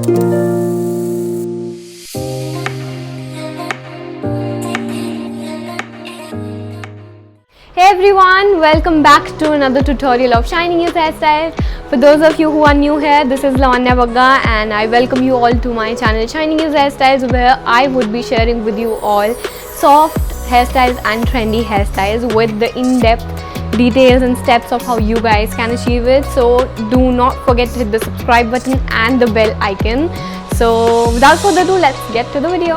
Hey everyone, welcome back to another tutorial of Shining Youth Hairstyle. For those of you who are new here, this is Lavanya Bagga and I welcome you all to my channel Shining Youth Hairstyles, where I would be sharing with you all soft hairstyles and trendy hairstyles with the in-depth details and steps of how you guys can achieve it. So do not forget to hit the subscribe button and the bell icon. So without further ado, let's get to the video.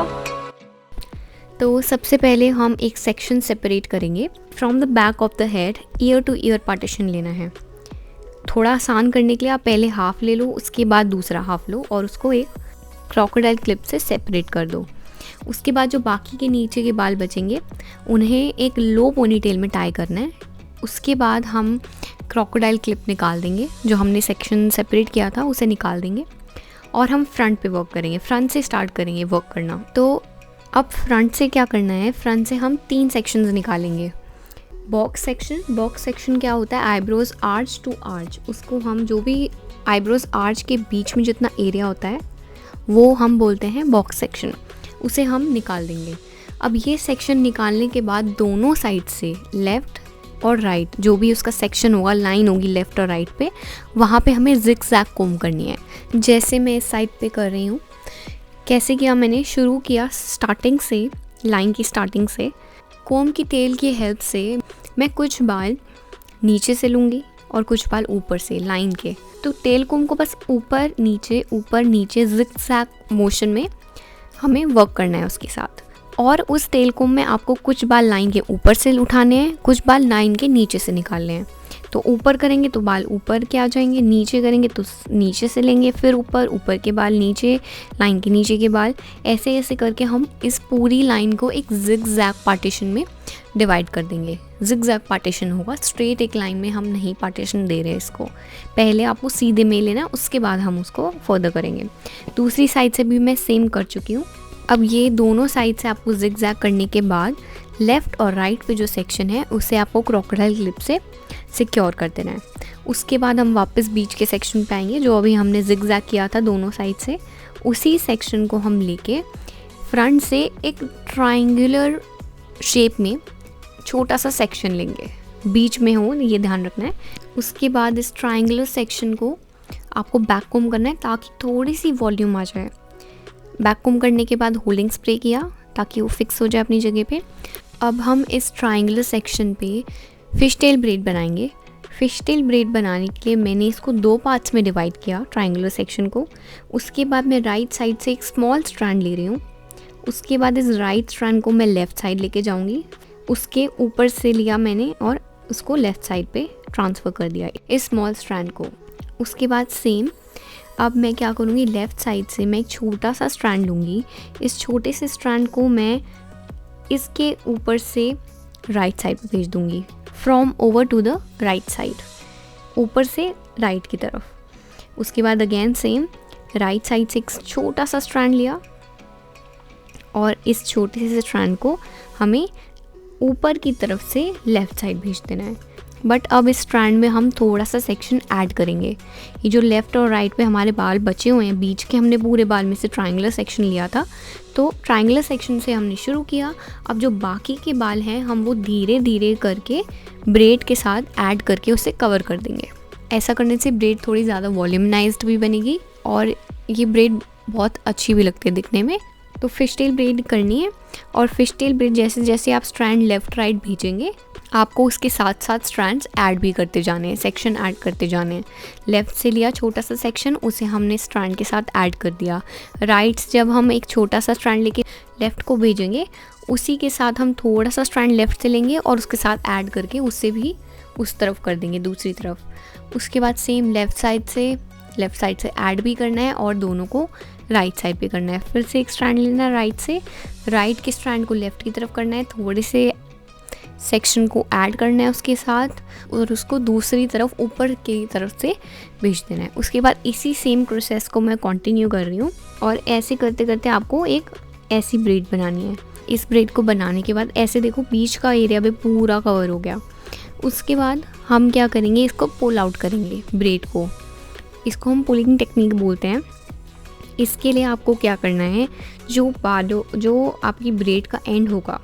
तो सबसे पहले हम एक section separate करेंगे from the back of the head, year two year partition लेना है। थोड़ा आसान करने के लिए आप पहले हाफ ले लो, उसके बाद दूसरा हाफ लो और उसको एक क्रोकोडाइल क्लिप से सेपरेट कर दो। उसके बाद जो बाकी के नीचे के बाल बचेंगे उन्हें एक लो पोनीटेल में टाई करना है। उसके बाद हम क्रोकोडाइल क्लिप निकाल देंगे, जो हमने सेक्शन सेपरेट किया था उसे निकाल देंगे और हम फ्रंट पे वर्क करेंगे। फ्रंट से स्टार्ट करेंगे वर्क करना। तो अब फ्रंट से क्या करना है, फ्रंट से हम 3 सेक्शंस निकालेंगे। बॉक्स सेक्शन क्या होता है, आईब्रोज आर्च टू आर्च। उसको हम जो भी आईब्रोज आर्च के बीच में जितना एरिया होता है वो हम बोलते हैं बॉक्स सेक्शन, उसे हम निकाल देंगे। अब ये सेक्शन निकालने के बाद दोनों साइड से लेफ़्ट और राइट जो भी उसका सेक्शन होगा, लाइन होगी लेफ़्ट और राइट पे, वहाँ पे हमें जिग-जैग कोम करनी है। जैसे मैं इस साइड पे कर रही हूँ। कैसे किया, मैंने शुरू किया स्टार्टिंग से, लाइन की स्टार्टिंग से। कोम की टेल की हेल्प से मैं कुछ बाल नीचे से लूँगी और कुछ बाल ऊपर से लाइन के। तो टेल कोम को बस ऊपर नीचे जिग-जैग मोशन में हमें वर्क करना है उसके साथ। और उस टेल कोम में आपको कुछ बाल लाइन के ऊपर से उठाने हैं, कुछ बाल लाइन के नीचे से निकालने हैं। तो ऊपर करेंगे तो बाल ऊपर के आ जाएंगे, नीचे करेंगे तो नीचे से लेंगे, फिर ऊपर के बाल नीचे, लाइन के नीचे के बाल, ऐसे करके हम इस पूरी लाइन को एक जिग-जैग पार्टीशन में डिवाइड कर देंगे। जिग-जैग पार्टीशन होगा, स्ट्रेट एक लाइन में हम नहीं पार्टीशन दे रहे इसको। पहले आपको सीधे में लेना, उसके बाद हम उसको फर्दर करेंगे। दूसरी साइड से भी मैं सेम कर चुकी हूँ। अब ये दोनों साइड से आपको जिग-जैग करने के बाद लेफ़्ट और राइट पे जो सेक्शन है उसे आपको क्रोकोडाइल क्लिप से सिक्योर कर देना है। उसके बाद हम वापस बीच के सेक्शन पे आएंगे, जो अभी हमने जिग-जैग किया था दोनों साइड से। उसी सेक्शन को हम लेके फ्रंट से एक ट्रायंगुलर शेप में छोटा सा सेक्शन लेंगे, बीच में हो ये ध्यान रखना है। उसके बाद इस ट्रायंगुलर सेक्शन को आपको बैक कोम करना है ताकि थोड़ी सी वॉल्यूम आ जाए। बैक कोम करने के बाद होल्डिंग स्प्रे किया ताकि वो फिक्स हो जाए अपनी जगह पे। अब हम इस ट्रायंगुलर सेक्शन पे फिश टेल ब्रेड बनाएंगे। फिश टेल ब्रेड बनाने के लिए मैंने इसको 2 पार्ट्स में डिवाइड किया, ट्रायंगुलर सेक्शन को। उसके बाद मैं राइट साइड से एक स्मॉल स्ट्रैंड ले रही हूँ। उसके बाद इस राइट स्ट्रैंड को मैं लेफ़्ट साइड लेके जाऊँगी। उसके ऊपर से लिया मैंने और उसको लेफ़्ट साइड पे ट्रांसफ़र कर दिया इस स्मॉल स्ट्रैंड को। उसके बाद सेम अब मैं क्या करूँगी, लेफ़्ट साइड से मैं एक छोटा सा स्ट्रैंड लूँगी। इस छोटे से स्ट्रैंड को मैं इसके ऊपर से राइट साइड पे भेज दूँगी, from over to the right side, ऊपर से राइट की तरफ। उसके बाद अगेन सेम राइट साइड से एक छोटा सा स्ट्रैंड लिया और इस छोटे से स्ट्रैंड को हमें ऊपर की तरफ से लेफ़्ट साइड भेज देना है। बट अब इस स्ट्रैंड में हम थोड़ा सा सेक्शन ऐड करेंगे। ये जो लेफ़्ट और राइट पे हमारे बाल बचे हुए हैं, बीच के हमने पूरे बाल में से ट्रायंगुलर सेक्शन लिया था, तो ट्रायंगुलर सेक्शन से हमने शुरू किया। अब जो बाकी के बाल हैं हम वो धीरे धीरे करके ब्रेड के साथ ऐड करके उसे कवर कर देंगे। ऐसा करने से ब्रेड थोड़ी ज़्यादा वॉल्यूमनाइज्ड भी बनेगी और ये ब्रेड बहुत अच्छी भी लगती है दिखने में। तो फिश टेल ब्रेड करनी है और फिश टेल ब्रेड जैसे जैसे आप स्ट्रैंड लेफ़्ट राइट भेजेंगे आपको उसके साथ साथ स्ट्रैंड्स ऐड भी करते जाने हैं, सेक्शन ऐड करते जाने हैं। लेफ़्ट से लिया छोटा सा सेक्शन, उसे हमने स्ट्रैंड के साथ ऐड कर दिया। राइट से जब हम एक छोटा सा स्ट्रैंड लेके लेफ़्ट को भेजेंगे, उसी के साथ हम थोड़ा सा स्ट्रैंड लेफ़्ट से लेंगे और उसके साथ ऐड करके उससे भी उस तरफ कर देंगे, दूसरी तरफ। उसके बाद सेम लेफ़्ट साइड से ऐड भी करना है और दोनों को राइट साइड पे करना है। फिर से एक स्ट्रैंड लेना है राइट से, राइट के स्ट्रैंड को लेफ़्ट की तरफ करना है, थोड़े से सेक्शन को ऐड करना है उसके साथ और उसको दूसरी तरफ ऊपर की तरफ से भेज देना है। उसके बाद इसी सेम प्रोसेस को मैं कंटिन्यू कर रही हूँ और ऐसे करते करते आपको एक ऐसी ब्रेड बनानी है। इस ब्रेड को बनाने के बाद ऐसे देखो बीच का एरिया भी पूरा कवर हो गया। उसके बाद हम क्या करेंगे, इसको पुल आउट करेंगे ब्रेड को। इसको हम पुलिंग टेक्निक बोलते हैं। इसके लिए आपको क्या करना है, जो आपकी ब्रेड का एंड होगा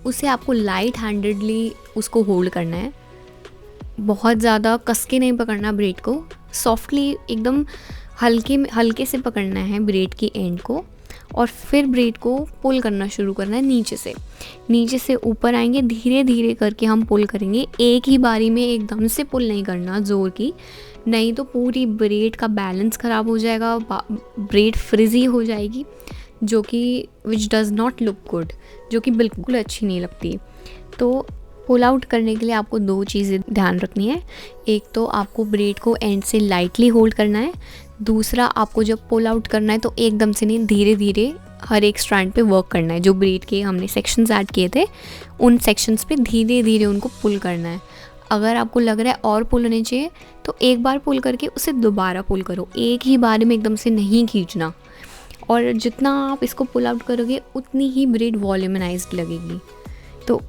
उसे आपको लाइट हैंडेडली उसको होल्ड करना है। बहुत ज़्यादा कस के नहीं पकड़ना ब्रेड को, सॉफ्टली एकदम हल्के से पकड़ना है ब्रेड की एंड को, और फिर ब्रेड को पुल करना शुरू करना है नीचे से ऊपर आएंगे। धीरे धीरे करके हम पुल करेंगे, एक ही बारी में एकदम से पुल नहीं करना ज़ोर की, नहीं तो पूरी ब्रेड का बैलेंस ख़राब हो जाएगा, ब्रेड फ्रिजी हो जाएगी, जो कि विच डज़ नॉट लुक गुड, जो कि बिल्कुल अच्छी नहीं लगती। तो पुल आउट करने के लिए आपको 2 चीज़ें ध्यान रखनी है। एक तो आपको ब्रेड को एंड से लाइटली होल्ड करना है, दूसरा आपको जब पुल आउट करना है तो एकदम से नहीं, धीरे धीरे हर एक स्ट्रैंड पे वर्क करना है। जो ब्रेड के हमने सेक्शंस ऐड किए थे उन सेक्शंस पे धीरे धीरे उनको पुल करना है। अगर आपको लग रहा है और पुल होने चाहिए तो एक बार पुल करके उसे दोबारा पुल करो, एक ही बार में एकदम से नहीं खींचना। और जितना आप इसको पुल आउट करोगे उतनी ही ब्रेड वॉल्यूमनाइज्ड लगेगी। तो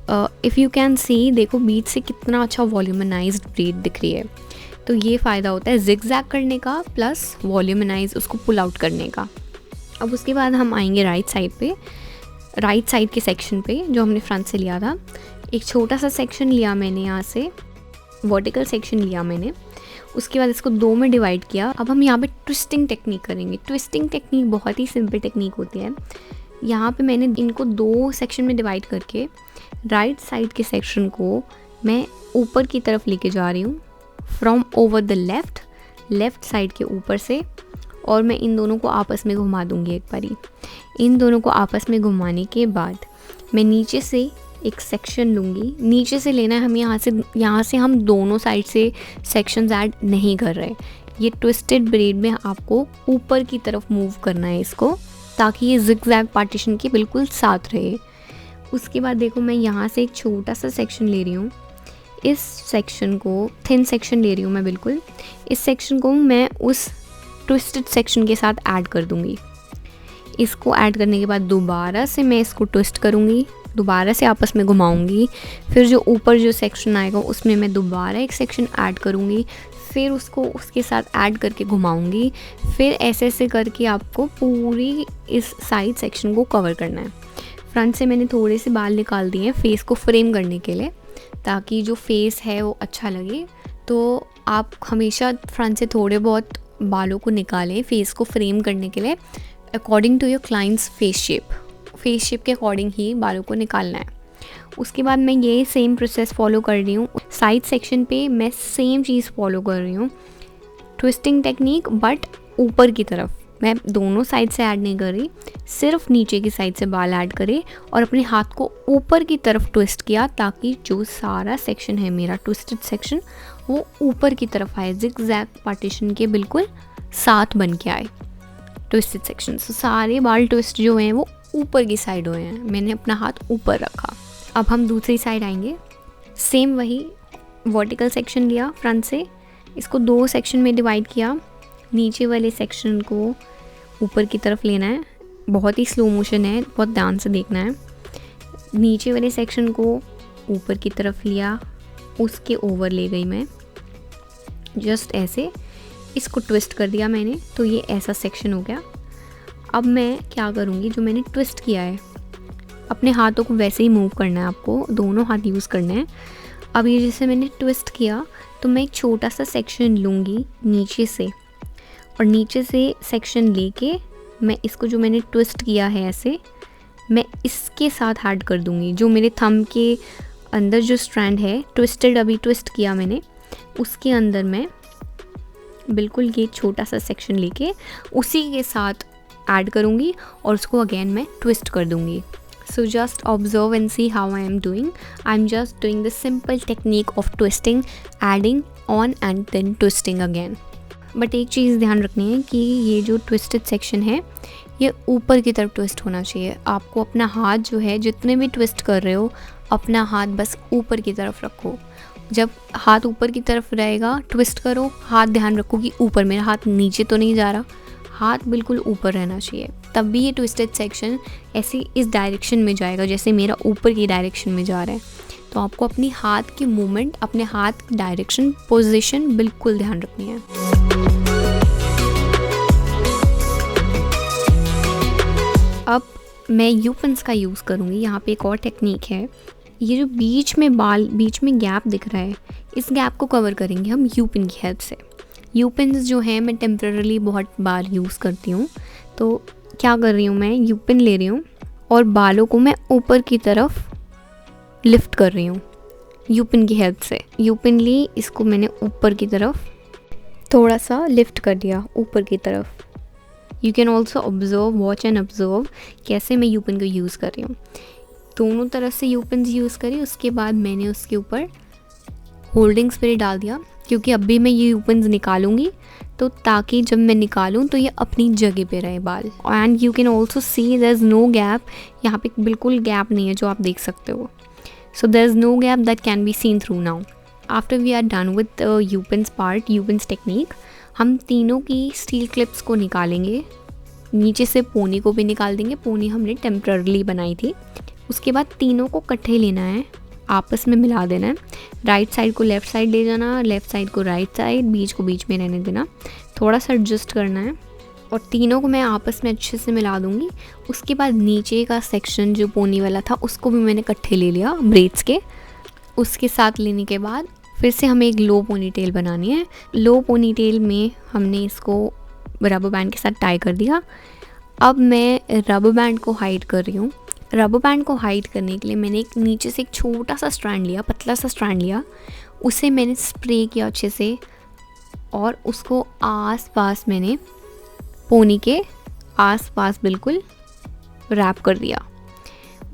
इफ़ यू कैन सी, देखो बीच से कितना अच्छा वॉल्यूमनाइज्ड ब्रेड दिख रही है। तो ये फ़ायदा होता है जिगजैग करने का प्लस वॉल्यूमनाइज उसको पुल आउट करने का। अब उसके बाद हम आएंगे राइट साइड के सेक्शन पे जो हमने फ्रंट से लिया था। एक छोटा सा सेक्शन लिया मैंने, यहाँ से वर्टिकल सेक्शन लिया मैंने, उसके बाद इसको 2 में डिवाइड किया। अब हम यहाँ पे ट्विस्टिंग टेक्निक करेंगे। ट्विस्टिंग टेक्निक बहुत ही सिंपल टेक्निक होती है। यहाँ पे मैंने इनको 2 सेक्शन में डिवाइड करके राइट साइड के सेक्शन को मैं ऊपर की तरफ लेके जा रही हूँ, from over the left side के ऊपर से, और मैं इन दोनों को आपस में घुमा दूँगी एक बारी। इन दोनों को आपस में घुमाने के बाद मैं नीचे से एक सेक्शन लूँगी। नीचे से लेना है, हम यहाँ से हम दोनों साइड से सेक्शंस ऐड नहीं कर रहे। ये ट्विस्टेड ब्रेड में आपको ऊपर की तरफ मूव करना है इसको, ताकि ये जिगजैग पार्टीशन के बिल्कुल साथ रहे। उसके बाद देखो मैं यहाँ से एक छोटा सा सेक्शन ले रही हूँ। इस सेक्शन को थिन सेक्शन ले रही हूँ मैं बिल्कुल। इस सेक्शन को मैं उस ट्विस्टेड सेक्शन के साथ ऐड कर दूँगी। इसको ऐड करने के बाद दोबारा से मैं इसको ट्विस्ट करूँगी, दोबारा से आपस में घुमाऊँगी। फिर जो ऊपर जो सेक्शन आएगा उसमें मैं दोबारा एक सेक्शन ऐड करूँगी, फिर उसको उसके साथ ऐड करके घुमाऊँगी। फिर ऐसे करके आपको पूरी इस साइड सेक्शन को कवर करना है। फ्रंट से मैंने थोड़े से बाल निकाल दिए हैं फेस को फ्रेम करने के लिए, ताकि जो फेस है वो अच्छा लगे। तो आप हमेशा फ्रंट से थोड़े बहुत बालों को निकालें फेस को फ्रेम करने के लिए, according to your clients face shape के अकॉर्डिंग ही बालों को निकालना है। उसके बाद मैं ये सेम प्रोसेस फॉलो कर रही हूँ। साइड सेक्शन पे मैं सेम चीज़ फॉलो कर रही हूँ, ट्विस्टिंग टेक्निक, बट ऊपर की तरफ। मैं दोनों साइड से ऐड नहीं कर रही, सिर्फ नीचे की साइड से बाल ऐड करे और अपने हाथ को ऊपर की तरफ ट्विस्ट किया, ताकि जो सारा सेक्शन है मेरा ट्विस्टेड सेक्शन वो ऊपर की तरफ आए, जिगजैग पार्टीशन के बिल्कुल साथ बन के आए ट्विस्टेड सेक्शन। सारे बाल ट्विस्ट जो हैं वो ऊपर की साइड हुए हैं, मैंने अपना हाथ ऊपर रखा। अब हम दूसरी साइड आएंगे। सेम वही वर्टिकल सेक्शन लिया फ्रंट से, इसको 2 सेक्शन में डिवाइड किया। नीचे वाले सेक्शन को ऊपर की तरफ लेना है, बहुत ही स्लो मोशन है, बहुत ध्यान से देखना है। नीचे वाले सेक्शन को ऊपर की तरफ लिया, उसके ओवर ले गई मैं, जस्ट ऐसे इसको ट्विस्ट कर दिया मैंने, तो ये ऐसा सेक्शन हो गया। अब मैं क्या करूँगी, जो मैंने ट्विस्ट किया है अपने हाथों को वैसे ही मूव करना है, आपको दोनों हाथ यूज़ करने हैं। अब ये जैसे मैंने ट्विस्ट किया तो मैं एक छोटा सा सेक्शन लूँगी नीचे से, और नीचे से सेक्शन लेके मैं इसको जो मैंने ट्विस्ट किया है ऐसे, मैं इसके साथ ऐड कर दूँगी। जो मेरे थंब के अंदर जो स्ट्रैंड है ट्विस्टेड, अभी ट्विस्ट किया मैंने, उसके अंदर मैं बिल्कुल ये छोटा सा सेक्शन लेके उसी के साथ ऐड करूँगी और उसको अगेन मैं ट्विस्ट कर दूँगी। So just observe and see how I am doing. I'm just doing the simple technique of twisting, adding on and then twisting again. But एक चीज़ ध्यान रखनी है कि ये जो ट्विस्टेड सेक्शन है ये ऊपर की तरफ ट्विस्ट होना चाहिए। आपको अपना हाथ जो है, जितने भी ट्विस्ट कर रहे हो, अपना हाथ बस ऊपर की तरफ रखो। जब हाथ ऊपर की तरफ रहेगा ट्विस्ट करो, हाथ ध्यान रखो कि ऊपर, मेरा हाथ नीचे तो नहीं जा रहा, हाथ बिल्कुल ऊपर रहना चाहिए, तब भी ये ट्विस्टेड सेक्शन ऐसे इस डायरेक्शन में जाएगा जैसे मेरा ऊपर की डायरेक्शन में जा रहा है। तो आपको अपनी हाथ की मूवमेंट, अपने हाथ की डायरेक्शन, पोजीशन बिल्कुल ध्यान रखनी है। मैं यू पिन्स का यूज़ करूँगी। यहाँ पे एक और टेक्निक है, ये जो बीच में गैप दिख रहा है, इस गैप को कवर करेंगे हम यू पिन की हेल्प से। यू पिन्स जो है मैं टेम्पररी बहुत बार यूज़ करती हूँ। तो क्या कर रही हूँ, मैं यू पिन ले रही हूँ और बालों को मैं ऊपर की तरफ लिफ्ट कर रही हूँ यू पिन की हेल्प से। यू पिन ली, इसको मैंने ऊपर की तरफ थोड़ा सा लिफ्ट कर दिया ऊपर की तरफ। You can also observe, watch and observe कैसे मैं यू पिन को यूज़ कर रही हूँ। दोनों तरफ से यू पिन यूज़ करी, उसके बाद मैंने उसके ऊपर होल्डिंग स्प्रे डाल दिया, क्योंकि अभी मैं ये यू पिन्स निकालूंगी तो ताकि जब मैं निकालूं तो ये अपनी जगह पे रहे बाल। And you can also see there is no gap, यहाँ पे बिल्कुल गैप नहीं है जो आप देख सकते हो। So there is no gap that can be seen through now. After we are done with U pins part, U pins technique, हम तीनों की स्टील क्लिप्स को निकालेंगे। नीचे से पोनी को भी निकाल देंगे, पोनी हमने टेम्पररली बनाई थी। उसके बाद तीनों को इकट्ठे लेना है, आपस में मिला देना है। राइट साइड को लेफ़्ट साइड ले जाना, लेफ़्ट साइड को राइट साइड, बीच को बीच में रहने देना, थोड़ा सा एडजस्ट करना है और तीनों को मैं आपस में अच्छे से मिला दूँगी। उसके बाद नीचे का सेक्शन जो पोनी वाला था उसको भी मैंने इकट्ठे ले लिया ब्रेड्स के। उसके साथ लेने के बाद फिर से हमें एक लो पोनी टेल बनानी है। लो पोनी टेल में हमने इसको रबर बैंड के साथ टाई कर दिया। अब मैं रबर बैंड को हाइड कर रही हूँ। रबर बैंड को हाइड करने के लिए मैंने एक नीचे से एक छोटा सा स्ट्रैंड लिया, पतला सा स्ट्रैंड लिया, उसे मैंने स्प्रे किया अच्छे से और उसको आसपास मैंने पोनी के आसपास बिल्कुल रैप कर दिया।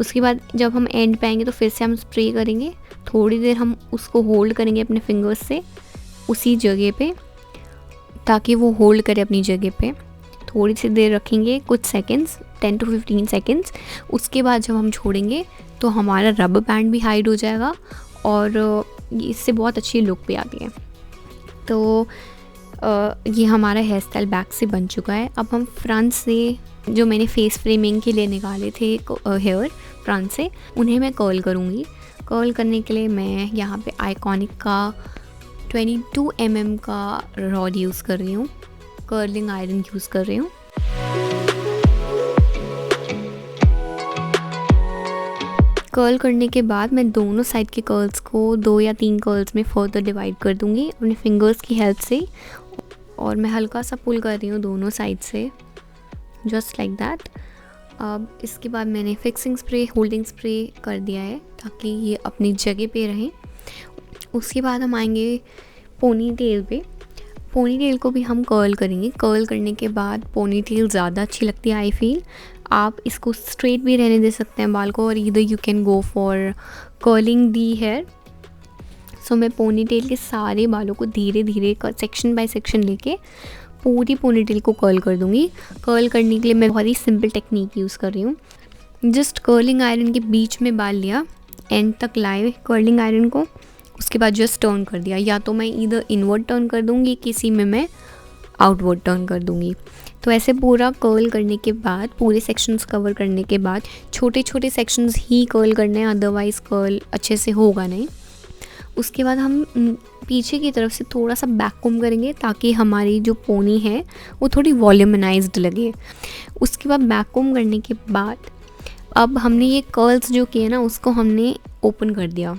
उसके बाद जब हम एंड पे आएंगे तो फिर से हम स्प्रे करेंगे। थोड़ी देर हम उसको होल्ड करेंगे अपने फिंगर्स से उसी जगह पे, ताकि वो होल्ड करे अपनी जगह पे। थोड़ी सी देर रखेंगे, कुछ सेकंड्स, 10 to 15 सेकंड्स। उसके बाद जब हम छोड़ेंगे तो हमारा रबर बैंड भी हाइड हो जाएगा और इससे बहुत अच्छी लुक भी आती है। तो ये हमारा हेयर स्टाइल बैक से बन चुका है। अब हम फ्रंट से जो मैंने फेस फ्रेमिंग के लिए निकाले थे हेयर फ्रंट से, उन्हें मैं कर्ल करूँगी। कर्ल करने के लिए मैं यहाँ पे आइकॉनिक का 22 mm का रॉड यूज़ कर रही हूँ, कर्लिंग आयरन यूज़ कर रही हूँ। कर्ल करने के बाद मैं दोनों साइड के कर्ल्स को 2 या 3 कर्ल्स में फर्दर डिवाइड कर दूँगी अपने फिंगर्स की हेल्प से, और मैं हल्का सा पुल कर रही हूँ दोनों साइड से, जस्ट लाइक दैट। अब इसके बाद मैंने फिक्सिंग स्प्रे, होल्डिंग स्प्रे कर दिया है ताकि ये अपनी जगह पे रहें। उसके बाद हम आएंगे पोनी टेल पे। पोनी टेल को भी हम कर्ल करेंगे। कर्ल करने के बाद पोनी टेल ज़्यादा अच्छी लगती है आई फील। आप इसको स्ट्रेट भी रहने दे सकते हैं बाल को, और इधर you can go for curling the hair. So मैं पोनी टेल के सारे बालों को धीरे धीरे सेक्शन बाय सेक्शन लेके पूरी पोनी टेल को कर्ल कर दूँगी। कर्ल करने के लिए मैं बहुत ही सिंपल टेक्निक यूज़ कर रही हूँ। जस्ट कर्लिंग आयरन के बीच में बाल लिया, एंड तक लाए कर्लिंग आयरन को, उसके बाद जस्ट टर्न कर दिया। या तो मैं इधर इनवर्ड टर्न कर दूँगी, किसी में मैं आउटवर्ड टर्न कर दूँगी। तो ऐसे पूरा कर्ल करने के बाद, पूरे सेक्शंस कवर करने के बाद, छोटे छोटे सेक्शंस ही कर्ल करने हैं, अदरवाइज़ कर्ल अच्छे से होगा नहीं। उसके बाद हम पीछे की तरफ से थोड़ा सा बैक कोम करेंगे ताकि हमारी जो पोनी है वो थोड़ी वॉल्यूमनाइज्ड लगे। उसके बाद बैक कोम करने के बाद अब हमने ये कर्ल्स जो किए ना उसको हमने ओपन कर दिया,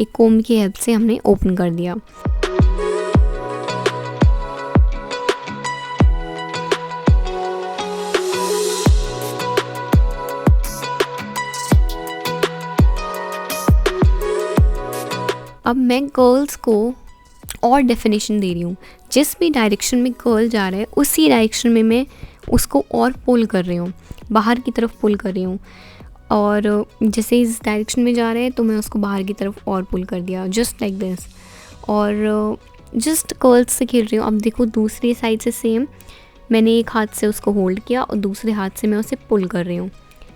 एक कोम की हेल्प से हमने ओपन कर दिया। अब मैं कर्ल्स को और डेफिनेशन दे रही हूँ। जिस भी डायरेक्शन में कर्ल जा रहा है उसी डायरेक्शन में मैं उसको और पुल कर रही हूँ, बाहर की तरफ पुल कर रही हूँ। और जैसे इस डायरेक्शन में जा रहे हैं तो मैं उसको बाहर की तरफ और पुल कर दिया, जस्ट लाइक दिस। और जस्ट कर्ल्स से खेल रही हूँ। अब देखो दूसरी साइड से सेम, मैंने एक हाथ से उसको होल्ड किया और दूसरे हाथ से मैं उसे पुल कर रही हूँ,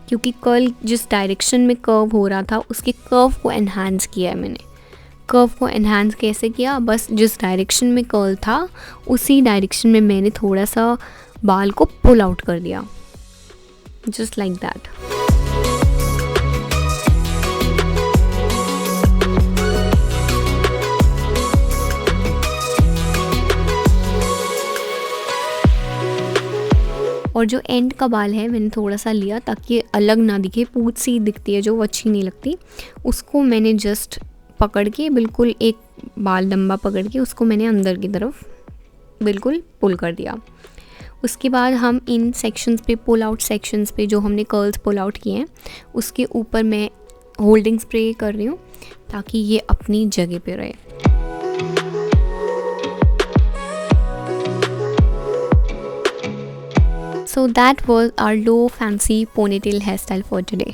क्योंकि कर्ल जिस डायरेक्शन में कर्व हो रहा था उसके कर्व को एनहांस किया है मैंने। कर्व को एनहांस कैसे किया, बस जिस डायरेक्शन में कर्ल था उसी डायरेक्शन में मैंने थोड़ा सा बाल को पुल आउट कर दिया, जस्ट लाइक दैट। और जो एंड का बाल है मैंने थोड़ा सा लिया ताकि अलग ना दिखे, पूंछ सी दिखती है जो, वो अच्छी नहीं लगती। उसको मैंने जस्ट पकड़ के बिल्कुल एक बाल लंबा पकड़ के उसको मैंने अंदर की तरफ बिल्कुल पुल कर दिया। उसके बाद हम इन सेक्शंस पे, पुल आउट सेक्शंस पे जो हमने कर्ल्स पुल आउट किए हैं उसके ऊपर मैं होल्डिंग स्प्रे कर रही हूँ ताकि ये अपनी जगह पे रहे। So that was our low fancy ponytail hairstyle for today.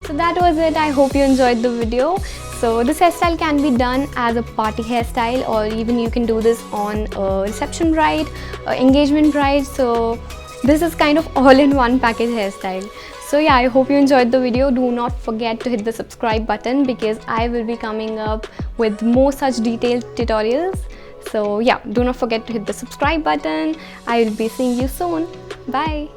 So that was it. I hope you enjoyed the video. So this hairstyle can be done as a party hairstyle, or even you can do this on a reception bride, engagement bride. So this is kind of all-in-one package hairstyle. So yeah, I hope you enjoyed the video. Do not forget to hit the subscribe button because I will be coming up with more such detailed tutorials. So yeah, do not forget to hit the subscribe button. I will be seeing you soon. Bye.